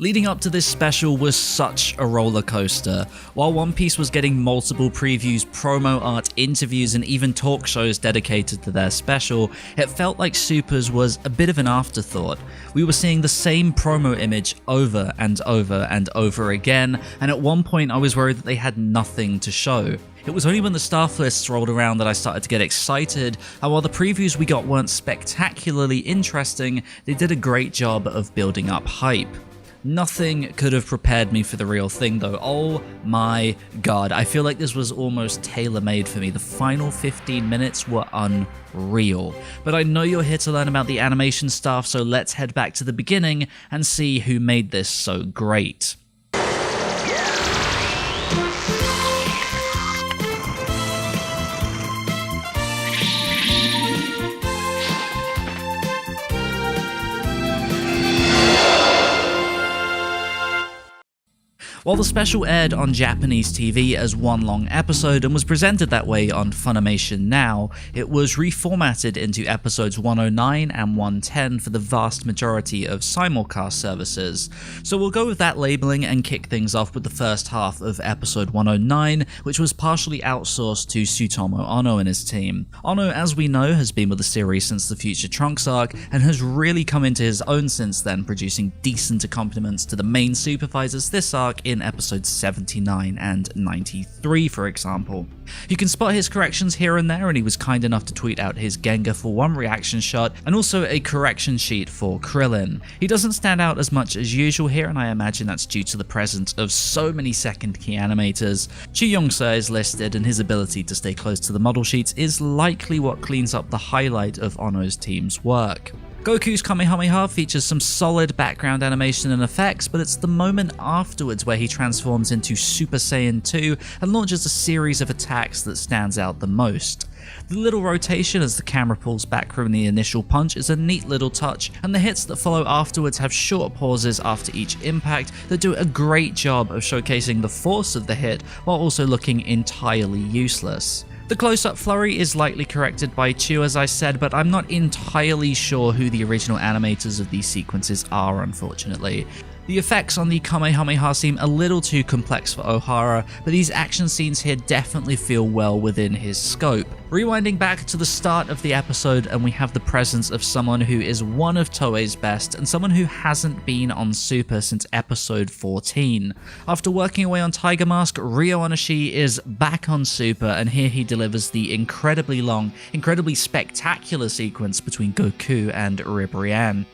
Leading up to this special was such a roller coaster. While One Piece was getting multiple previews, promo art, interviews, and even talk shows dedicated to their special, it felt like Supers was a bit of an afterthought. We were seeing the same promo image over and over and over again, and at one point I was worried that they had nothing to show. It was only when the staff lists rolled around that I started to get excited, and while the previews we got weren't spectacularly interesting, they did a great job of building up hype. Nothing could have prepared me for the real thing though. Oh my god, I feel like this was almost tailor-made for me. The final 15 minutes were unreal. But I know you're here to learn about the animation stuff, so let's head back to the beginning and see who made this so great. While the special aired on Japanese TV as one long episode and was presented that way on Funimation Now, it was reformatted into episodes 109 and 110 for the vast majority of simulcast services. So we'll go with that labeling and kick things off with the first half of episode 109, which was partially outsourced to Tsutomu Ono and his team. Ono, as we know, has been with the series since the Future Trunks arc and has really come into his own since then, producing decent accompaniments to the main supervisors this arc in episodes 79 and 93, for example. You can spot his corrections here and there, and he was kind enough to tweet out his Gengar for one reaction shot and also a correction sheet for Krillin. He doesn't stand out as much as usual here, and I imagine that's due to the presence of so many second key animators. Chu Young-se is listed, and his ability to stay close to the model sheets is likely what cleans up the highlight of Ono's team's work. Goku's Kamehameha features some solid background animation and effects, but it's the moment afterwards where he transforms into Super Saiyan 2 and launches a series of attacks that stands out the most. The little rotation as the camera pulls back from the initial punch is a neat little touch, and the hits that follow afterwards have short pauses after each impact that do a great job of showcasing the force of the hit while also looking entirely useless. The close-up flurry is likely corrected by Chu, as I said, but I'm not entirely sure who the original animators of these sequences are, unfortunately. The effects on the Kamehameha seem a little too complex for Ohara, but these action scenes here definitely feel well within his scope. Rewinding back to the start of the episode, and we have the presence of someone who is one of Toei's best, and someone who hasn't been on Super since episode 14. After working away on Tiger Mask, Ryo Onoshi is back on Super, and here he delivers the incredibly long, incredibly spectacular sequence between Goku and Ribrianne.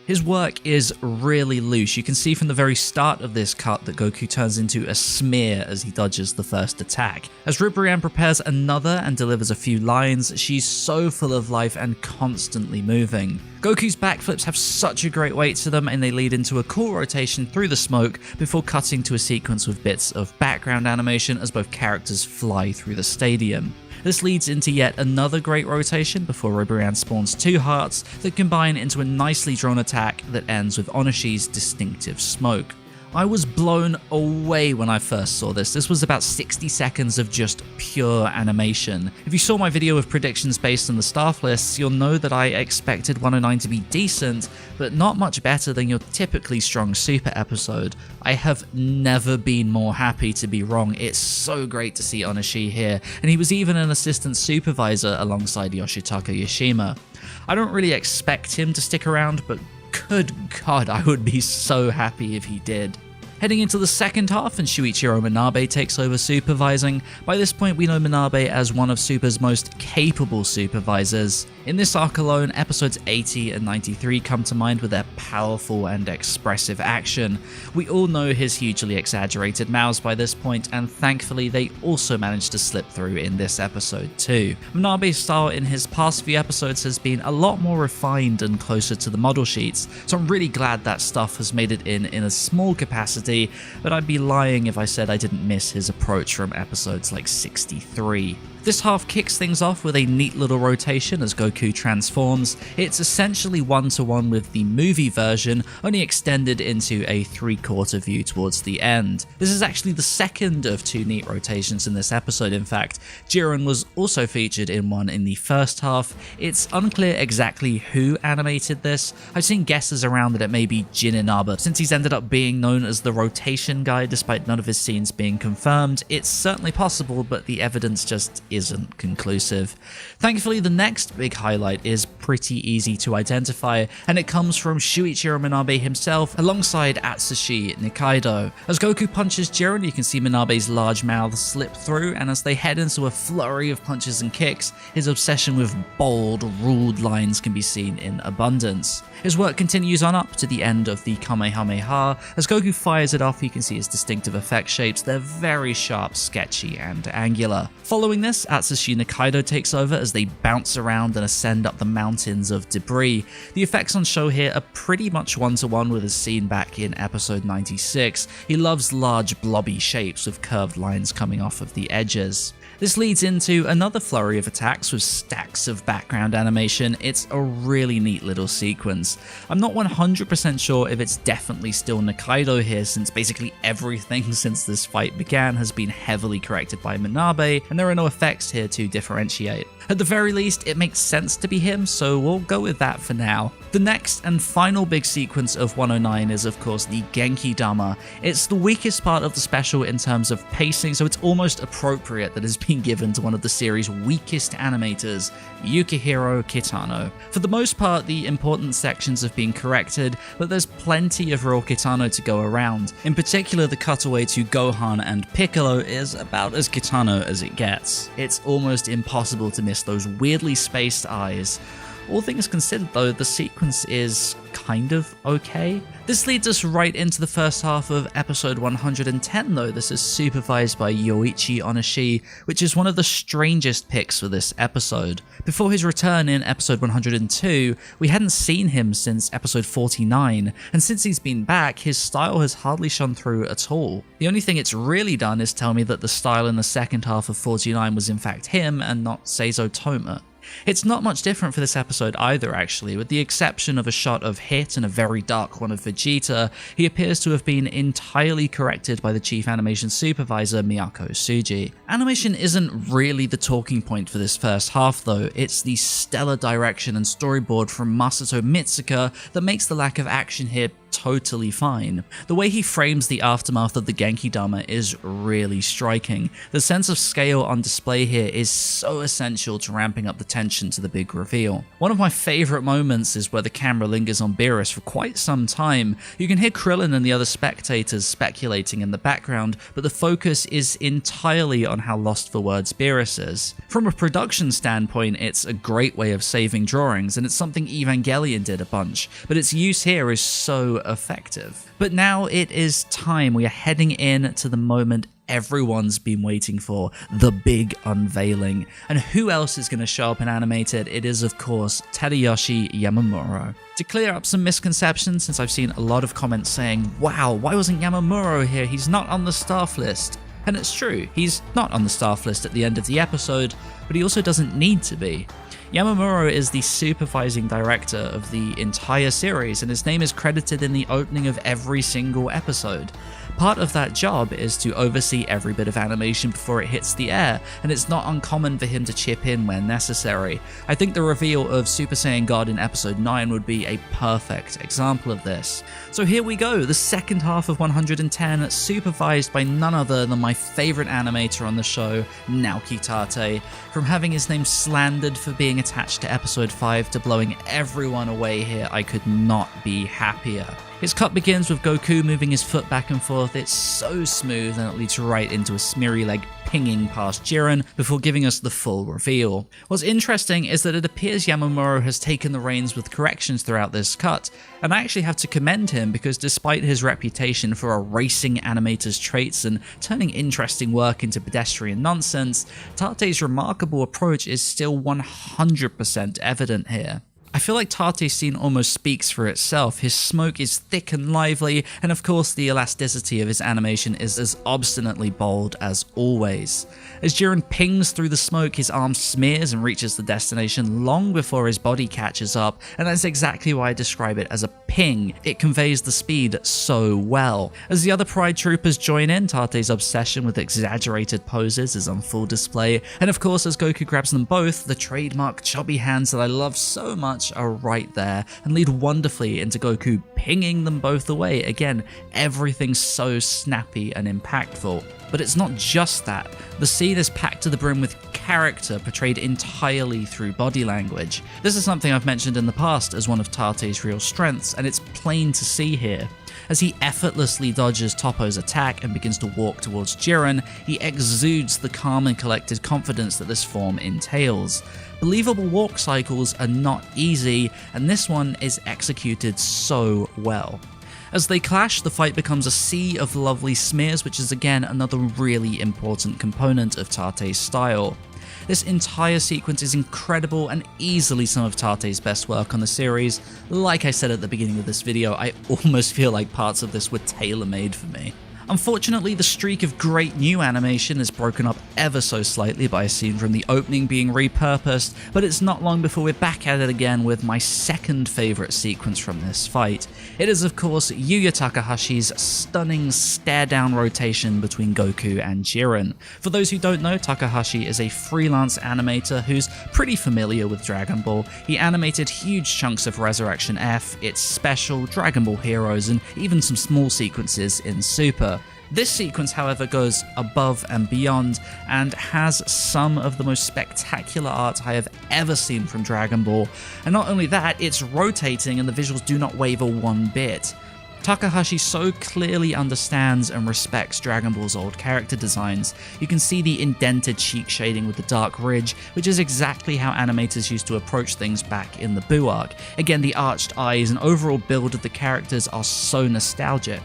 His work is really loose. You can see from the very start of this cut that Goku turns into a smear as he dodges the first attack. As Ribrianne prepares another and delivers a few lines, she's so full of life and constantly moving. Goku's backflips have such a great weight to them, and they lead into a cool rotation through the smoke before cutting to a sequence with bits of background animation as both characters fly through the stadium. This leads into yet another great rotation before Ribrianne spawns two hearts that combine into a nicely drawn attack that ends with Onoshi's distinctive smoke. I was blown away when I first saw this. This was about 60 seconds of just pure animation. If you saw my video of predictions based on the staff lists, you'll know that I expected 109 to be decent, but not much better than your typically strong Super episode. I have never been more happy to be wrong. It's so great to see Onoshi here, and he was even an assistant supervisor alongside Yoshitaka Yoshima. I don't really expect him to stick around, but good god, I would be so happy if he did. Heading into the second half, and Shuichiro Minabe takes over supervising. By this point, we know Minabe as one of Super's most capable supervisors. In this arc alone, episodes 80 and 93 come to mind with their powerful and expressive action. We all know his hugely exaggerated mouths by this point, and thankfully they also managed to slip through in this episode too. Minabe's style in his past few episodes has been a lot more refined and closer to the model sheets, so I'm really glad that stuff has made it in a small capacity, but I'd be lying if I said I didn't miss his approach from episodes like 63. This half kicks things off with a neat little rotation as Goku transforms. It's essentially one-to-one with the movie version, only extended into a 3/4 view towards the end. This is actually the second of two neat rotations in this episode, in fact. Jiren was also featured in one in the first half. It's unclear exactly who animated this. I've seen guesses around that it may be Jin Inaba, since he's ended up being known as the rotation guy despite none of his scenes being confirmed. It's certainly possible, but the evidence just isn't conclusive. Thankfully, the next big highlight is pretty easy to identify, and it comes from Shuichiro Minabe himself alongside Atsushi Nikaido. As Goku punches Jiren, you can see Minabe's large mouth slip through, and as they head into a flurry of punches and kicks, his obsession with bold, ruled lines can be seen in abundance. His work continues on up to the end of the Kamehameha. As Goku fires it off, you can see his distinctive effect shapes. They're very sharp, sketchy, and angular. Following this, Atsushi Nikaido takes over as they bounce around and ascend up the mountains of debris. The effects on show here are pretty much one-to-one with his scene back in episode 96. He loves large blobby shapes with curved lines coming off of the edges. This leads into another flurry of attacks with stacks of background animation. It's a really neat little sequence. I'm not 100% sure if it's definitely still Nikaido here, since basically everything since this fight began has been heavily corrected by Minabe, and there are no effects here to differentiate. At the very least, it makes sense to be him, so we'll go with that for now. The next and final big sequence of 109 is of course the Genki Dama. It's the weakest part of the special in terms of pacing, so it's almost appropriate that it's been given to one of the series' weakest animators, Yukihiro Kitano. For the most part, the important sections have been corrected, but there's plenty of real Kitano to go around. In particular, the cutaway to Gohan and Piccolo is about as Kitano as it gets. It's almost impossible to miss those weirdly spaced eyes. All things considered though, the sequence is kind of okay. This leads us right into the first half of episode 110 though. This is supervised by Yoichi Onoshi, which is one of the strangest picks for this episode. Before his return in episode 102, we hadn't seen him since episode 49, and since he's been back, his style has hardly shone through at all. The only thing it's really done is tell me that the style in the second half of 49 was in fact him and not Seizo Toma. It's not much different for this episode either actually, with the exception of a shot of Hit and a very dark one of Vegeta. He appears to have been entirely corrected by the chief animation supervisor Miyako Tsuji. Animation isn't really the talking point for this first half though, it's the stellar direction and storyboard from Masato Mitsuka that makes the lack of action here totally fine. The way he frames the aftermath of the Genki Dama is really striking. The sense of scale on display here is so essential to ramping up the tension to the big reveal. One of my favourite moments is where the camera lingers on Beerus for quite some time. You can hear Krillin and the other spectators speculating in the background, but the focus is entirely on how lost for words Beerus is. From a production standpoint, it's a great way of saving drawings, and it's something Evangelion did a bunch, but its use here is so effective. But now it is time. We are heading in to the moment everyone's been waiting for, the big unveiling. And who else is going to show up and animate it? It is of course Tadayoshi Yamamuro. To clear up some misconceptions, since I've seen a lot of comments saying, wow, why wasn't Yamamuro here? He's not on the staff list. And it's true, he's not on the staff list at the end of the episode, but he also doesn't need to be. Yamamuro is the supervising director of the entire series, and his name is credited in the opening of every single episode. Part of that job is to oversee every bit of animation before it hits the air, and it's not uncommon for him to chip in when necessary. I think the reveal of Super Saiyan God in episode 9 would be a perfect example of this. So here we go, the second half of 110, supervised by none other than my favourite animator on the show, Naoki Tate. From having his name slandered for being attached to episode 5 to blowing everyone away here, I could not be happier. His cut begins with Goku moving his foot back and forth. It's so smooth and it leads right into a smeary leg pinging past Jiren before giving us the full reveal. What's interesting is that it appears Yamamuro has taken the reins with corrections throughout this cut, and I actually have to commend him because despite his reputation for erasing animators' traits and turning interesting work into pedestrian nonsense, Tate's remarkable approach is still 100% evident here. I feel like Tate's scene almost speaks for itself. His smoke is thick and lively, and of course the elasticity of his animation is as obstinately bold as always. As Jiren pings through the smoke, his arm smears and reaches the destination long before his body catches up, and that's exactly why I describe it as a ping. It conveys the speed so well. As the other Pride troopers join in, Tate's obsession with exaggerated poses is on full display, and of course as Goku grabs them both, the trademark chubby hands that I love so much are right there and lead wonderfully into Goku pinging them both away. Again, everything's so snappy and impactful. But it's not just that. The scene is packed to the brim with character portrayed entirely through body language. This is something I've mentioned in the past as one of Tate's real strengths, and it's plain to see here. As he effortlessly dodges Toppo's attack and begins to walk towards Jiren, he exudes the calm and collected confidence that this form entails. Believable walk cycles are not easy, and this one is executed so well. As they clash, the fight becomes a sea of lovely smears, which is again another really important component of Tate's style. This entire sequence is incredible and easily some of Tate's best work on the series. Like I said at the beginning of this video, I almost feel like parts of this were tailor-made for me. Unfortunately, the streak of great new animation is broken up ever so slightly by a scene from the opening being repurposed, but it's not long before we're back at it again with my second favourite sequence from this fight. It is of course Yuya Takahashi's stunning stare-down rotation between Goku and Jiren. For those who don't know, Takahashi is a freelance animator who's pretty familiar with Dragon Ball. He animated huge chunks of Resurrection F, its special, Dragon Ball Heroes, and even some small sequences in Super. This sequence, however, goes above and beyond and has some of the most spectacular art I have ever seen from Dragon Ball. And not only that, it's rotating and the visuals do not waver one bit. Takahashi so clearly understands and respects Dragon Ball's old character designs. You can see the indented cheek shading with the dark ridge, which is exactly how animators used to approach things back in the Buu arc. Again, the arched eyes and overall build of the characters are so nostalgic.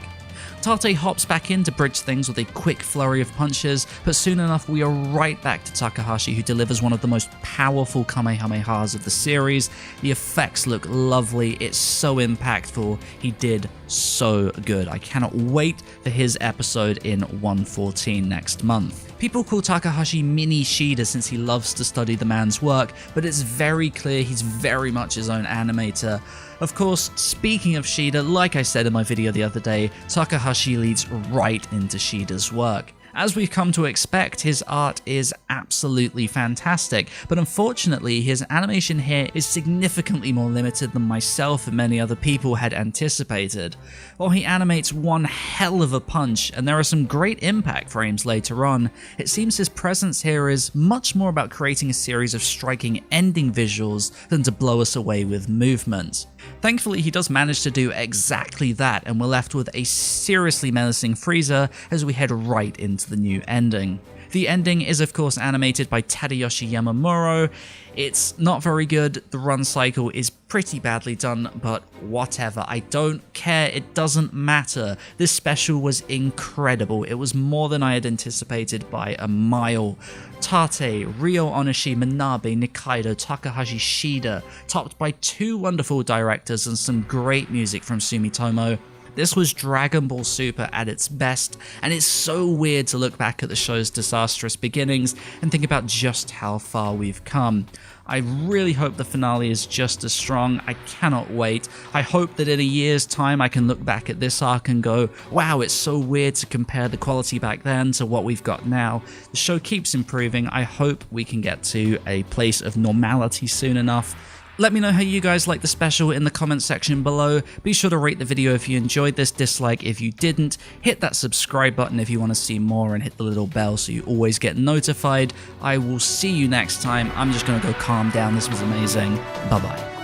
Tate hops back in to bridge things with a quick flurry of punches, but soon enough we are right back to Takahashi, who delivers one of the most powerful Kamehamehas of the series. The effects look lovely, it's so impactful, he did so good. I cannot wait for his episode in 114 next month. People call Takahashi Mini Shida since he loves to study the man's work, but it's very clear he's very much his own animator. Of course, speaking of Shida, like I said in my video the other day, Takahashi leads right into Shida's work. As we've come to expect, his art is absolutely fantastic, but unfortunately his animation here is significantly more limited than myself and many other people had anticipated. While he animates one hell of a punch, and there are some great impact frames later on, it seems his presence here is much more about creating a series of striking ending visuals than to blow us away with movement. Thankfully, he does manage to do exactly that, and we're left with a seriously menacing Frieza as we head right into the new ending. The ending is of course animated by Tadayoshi Yamamuro. It's not very good, the run cycle is pretty badly done, but whatever, I don't care, it doesn't matter. This special was incredible, it was more than I had anticipated by a mile. Tate, Ryo Onishi, Manabe, Nikaido, Takahashi Shida, topped by two wonderful directors and some great music from Sumitomo. This was Dragon Ball Super at its best, and it's so weird to look back at the show's disastrous beginnings and think about just how far we've come. I really hope the finale is just as strong. I cannot wait. I hope that in a year's time I can look back at this arc and go, wow, it's so weird to compare the quality back then to what we've got now. The show keeps improving. I hope we can get to a place of normality soon enough. Let me know how you guys like the special in the comments section below. Be sure to rate the video if you enjoyed this, dislike if you didn't, hit that subscribe button if you want to see more, and hit the little bell so you always get notified. I will see you next time. I'm just going to go calm down. This was amazing. Bye bye.